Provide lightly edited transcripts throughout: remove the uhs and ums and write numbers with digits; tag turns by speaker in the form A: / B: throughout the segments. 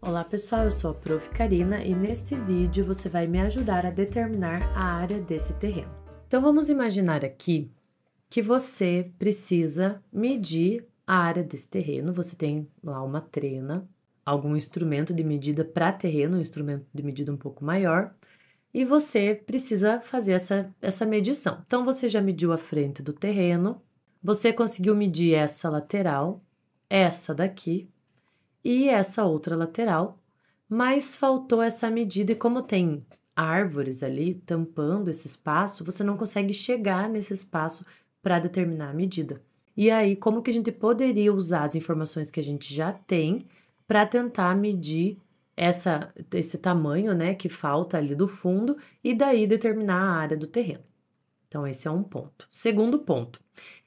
A: Olá pessoal, eu sou a Prof. Karina e neste vídeo você vai me ajudar a determinar a área desse terreno. Então vamos imaginar aqui que você precisa medir a área desse terreno, você tem lá uma trena, algum instrumento de medida para terreno, um instrumento de medida um pouco maior, e você precisa fazer essa medição. Então você já mediu a frente do terreno, você conseguiu medir essa lateral, essa daqui, e essa outra lateral, mas faltou essa medida e como tem árvores ali tampando esse espaço, você não consegue chegar nesse espaço para determinar a medida. E aí, como que a gente poderia usar as informações que a gente já tem para tentar medir esse tamanho, né, que falta ali do fundo e daí determinar a área do terreno. Então, esse é um ponto. Segundo ponto,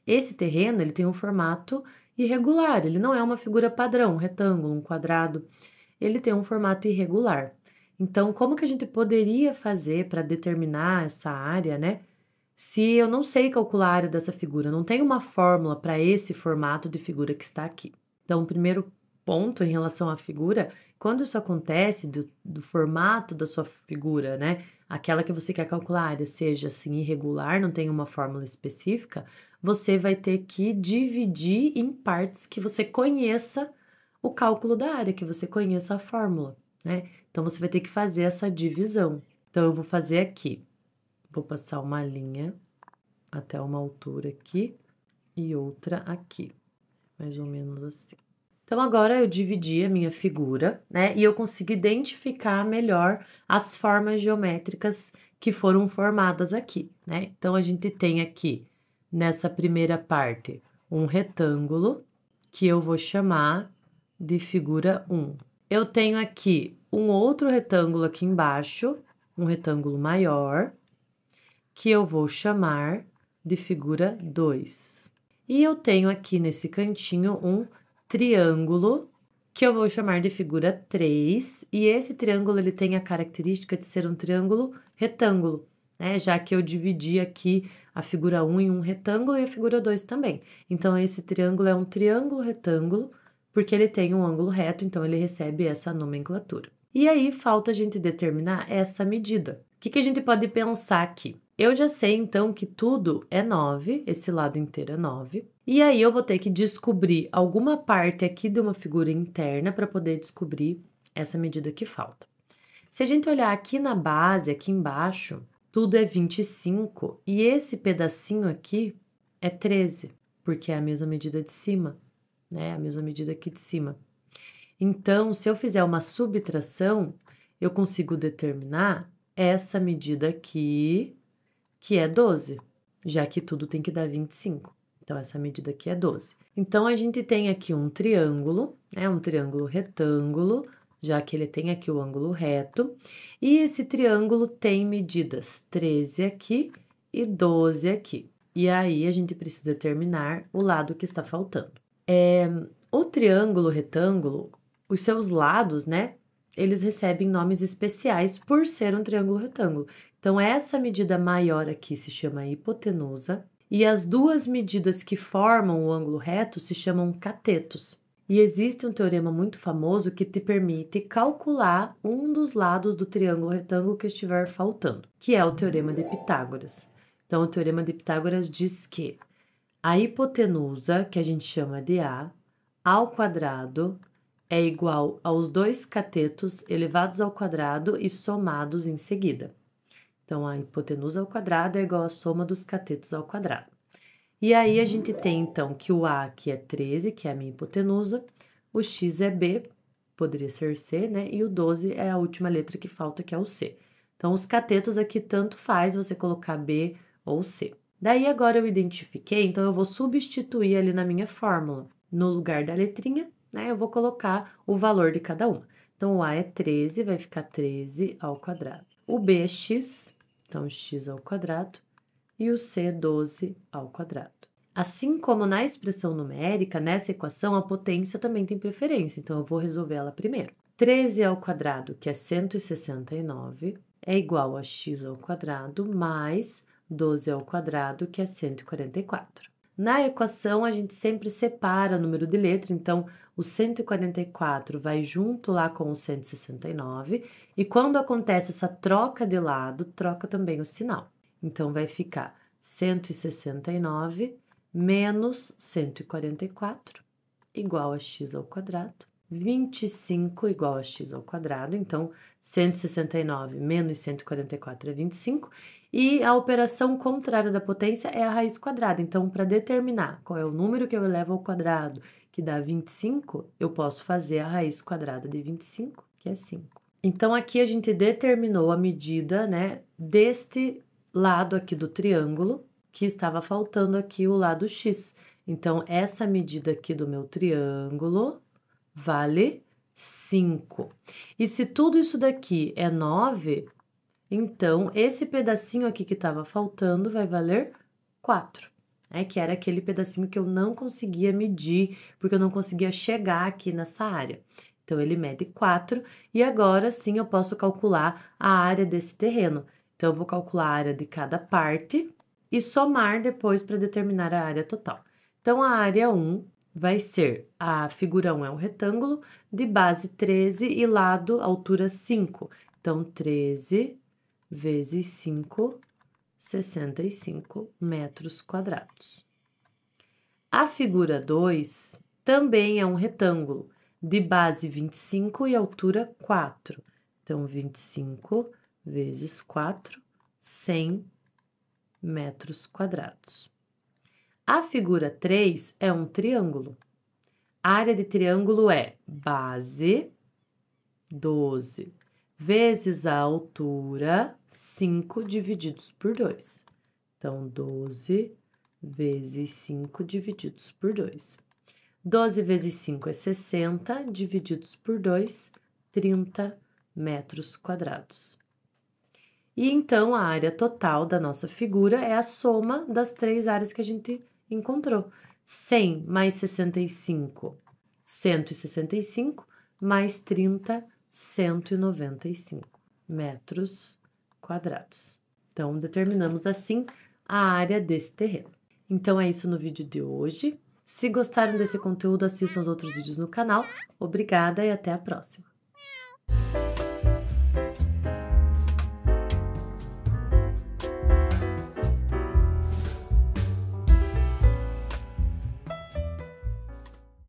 A: esse terreno ele tem um formato irregular, ele não é uma figura padrão, um retângulo, um quadrado, ele tem um formato irregular. Então, como que a gente poderia fazer para determinar essa área, né? Se eu não sei calcular a área dessa figura, não tem uma fórmula para esse formato de figura que está aqui. Então, o primeiro ponto em relação à figura, quando isso acontece do formato da sua figura, né? Aquela que você quer calcular a área seja assim irregular, não tem uma fórmula específica, você vai ter que dividir em partes que você conheça o cálculo da área, que você conheça a fórmula, né? Então, você vai ter que fazer essa divisão. Então, eu vou fazer aqui. Vou passar uma linha até uma altura aqui e outra aqui, mais ou menos assim. Então, agora eu dividi a minha figura, né? E eu consigo identificar melhor as formas geométricas que foram formadas aqui, né? Então, a gente tem aqui, nessa primeira parte, um retângulo que eu vou chamar de figura 1. Eu tenho aqui um outro retângulo aqui embaixo, um retângulo maior, que eu vou chamar de figura 2. E eu tenho aqui nesse cantinho um triângulo, que eu vou chamar de figura 3, e esse triângulo ele tem a característica de ser um triângulo retângulo, né? Já que eu dividi aqui a figura 1 em um retângulo e a figura 2 também. Então, esse triângulo é um triângulo retângulo, porque ele tem um ângulo reto, então ele recebe essa nomenclatura. E aí, falta a gente determinar essa medida. O que a gente pode pensar aqui? Eu já sei, então, que tudo é 9, esse lado inteiro é 9. E aí, eu vou ter que descobrir alguma parte aqui de uma figura interna para poder descobrir essa medida que falta. Se a gente olhar aqui na base, aqui embaixo, tudo é 25 e esse pedacinho aqui é 13, porque é a mesma medida de cima, né? A mesma medida aqui de cima. Então, se eu fizer uma subtração, eu consigo determinar essa medida aqui, que é 12, já que tudo tem que dar 25. Então, essa medida aqui é 12. Então, a gente tem aqui um triângulo, né? Um triângulo retângulo, já que ele tem aqui o ângulo reto. E esse triângulo tem medidas 13 aqui e 12 aqui. E aí, a gente precisa determinar o lado que está faltando. O triângulo retângulo, os seus lados, né? Eles recebem nomes especiais por ser um triângulo retângulo. Então, essa medida maior aqui se chama hipotenusa e as duas medidas que formam o ângulo reto se chamam catetos. E existe um teorema muito famoso que te permite calcular um dos lados do triângulo retângulo que estiver faltando, que é o teorema de Pitágoras. Então, o teorema de Pitágoras diz que a hipotenusa, que a gente chama de A, ao quadrado é igual aos dois catetos elevados ao quadrado e somados em seguida. Então, a hipotenusa ao quadrado é igual à soma dos catetos ao quadrado. E aí, a gente tem, então, que o A aqui é 13, que é a minha hipotenusa, o X é B, poderia ser C, né? E o 12 é a última letra que falta, que é o C. Então, os catetos aqui tanto faz você colocar B ou C. Daí, agora eu identifiquei, então eu vou substituir ali na minha fórmula. No lugar da letrinha, né, eu vou colocar o valor de cada uma. Então, o A é 13, vai ficar 13 ao quadrado. O B é X, então x ao quadrado, e o C é 12 ao quadrado. Assim como na expressão numérica, nessa equação, a potência também tem preferência, então eu vou resolver ela primeiro. 13 ao quadrado, que é 169, é igual a x ao quadrado, mais 12 ao quadrado, que é 144. Na equação, a gente sempre separa o número de letra, então o 144 vai junto lá com o 169, e quando acontece essa troca de lado, troca também o sinal. Então, vai ficar 169 menos 144 igual a x ao quadrado, 25 igual a x ao quadrado, então 169 menos 144 é 25, e a operação contrária da potência é a raiz quadrada. Então, para determinar qual é o número que eu elevo ao quadrado, que dá 25, eu posso fazer a raiz quadrada de 25, que é 5. Então, aqui a gente determinou a medida, né, deste lado aqui do triângulo, que estava faltando aqui o lado x. Então, essa medida aqui do meu triângulo vale 5. E se tudo isso daqui é 9, então esse pedacinho aqui que estava faltando vai valer 4, né? Que era aquele pedacinho que eu não conseguia medir, porque eu não conseguia chegar aqui nessa área. Então, ele mede 4 e agora sim eu posso calcular a área desse terreno. Então, eu vou calcular a área de cada parte e somar depois para determinar a área total. Então, a área 1 vai ser, a figura 1 é um retângulo de base 13 e lado altura 5. Então, 13 vezes 5, 65 metros quadrados. A figura 2 também é um retângulo de base 25 e altura 4. Então, 25 vezes 4, 100 metros quadrados. A figura 3 é um triângulo. A área de triângulo é base 12 vezes a altura 5 divididos por 2. Então, 12 vezes 5 divididos por 2. 12 vezes 5 é 60, divididos por 2, 30 metros quadrados. E então, a área total da nossa figura é a soma das três áreas que a gente encontrou. 100 mais 65, 165, mais 30, 195 metros quadrados. Então, determinamos assim a área desse terreno. Então, é isso no vídeo de hoje. Se gostaram desse conteúdo, assistam os outros vídeos no canal. Obrigada e até a próxima!